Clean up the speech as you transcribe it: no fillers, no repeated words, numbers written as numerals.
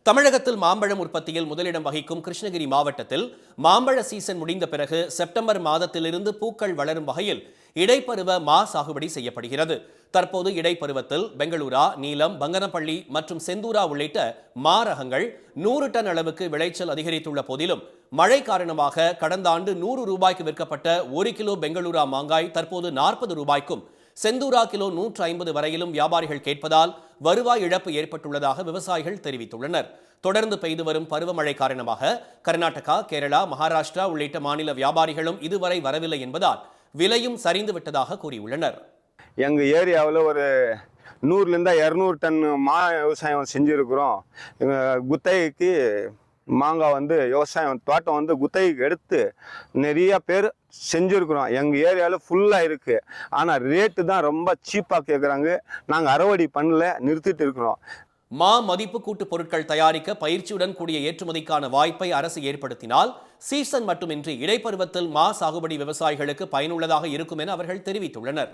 தமிழகத்தில் மாம்பழம் உற்பத்தியில் முதலிடம் வகிக்கும் கிருஷ்ணகிரி மாவட்டத்தில் மாம்பழ சீசன் முடிந்த பிறகு செப்டம்பர் மாதத்திலிருந்து பூக்கள் வளரும் வகையில் இடைப்பருவ மா சாகுபடி செய்யப்படுகிறது. தற்போது இடைப்பருவத்தில் பெங்களூரா, நீலம், பங்கனப்பள்ளி மற்றும் செந்தூரா உள்ளிட்ட மா ரகங்கள் 100 டன் அளவுக்கு விளைச்சல் அதிகரித்துள்ள போதிலும் மழை காரணமாக கடந்த ஆண்டு 100 ரூபாய்க்கு விற்கப்பட்ட 1 கிலோ பெங்களூரா மாங்காய் தற்போது 40 ரூபாய்க்கும், செந்தூரா கிலோ 150 வரையிலும் வியாபாரிகள் கேட்பதால் வருவாய் இழப்பு ஏற்பட்டுள்ளதாக விவசாயிகள் தெரிவித்துள்ளனர். தொடர்ந்து பெய்து வரும் பருவமழை காரணமாக கர்நாடகா, கேரளா, மகாராஷ்டிரா உள்ளிட்ட மாநில வியாபாரிகளும் இதுவரை வரவில்லை என்பதால் விலையும் சரிந்து விட்டதாக கூறியுள்ளனர். எங்கள் ஏரியாவில் ஒரு 100லேருந்து 200 டன் மா விவசாயம் செஞ்சுருக்கிறோம். குத்தகைக்கு மாங்காய் விவசாயம் தோட்டம் குத்தகைக்கு எடுத்து நிறைய பேர் செஞ்சுருக்குறோம். எங்கள் ஏரியாவில் ஃபுல்லாக இருக்குது. ஆனால் ரேட்டு தான் ரொம்ப சீப்பாக கேட்குறாங்க. நாங்கள் அறுவடை பண்ணல, நிறுத்திட்டு இருக்கிறோம். மா மதிப்பு கூட்டு பொருட்கள் தயாரிக்க பயிற்சியுடன் கூடிய ஏற்றுமதிக்கான வாய்ப்பை அரசு ஏற்படுத்தினால் சீசன் மட்டுமின்றி இடைப்பருவத்தில் மா சாகுபடி விவசாயிகளுக்கு பயனுள்ளதாக இருக்கும் என அவர்கள் தெரிவித்துள்ளனர்.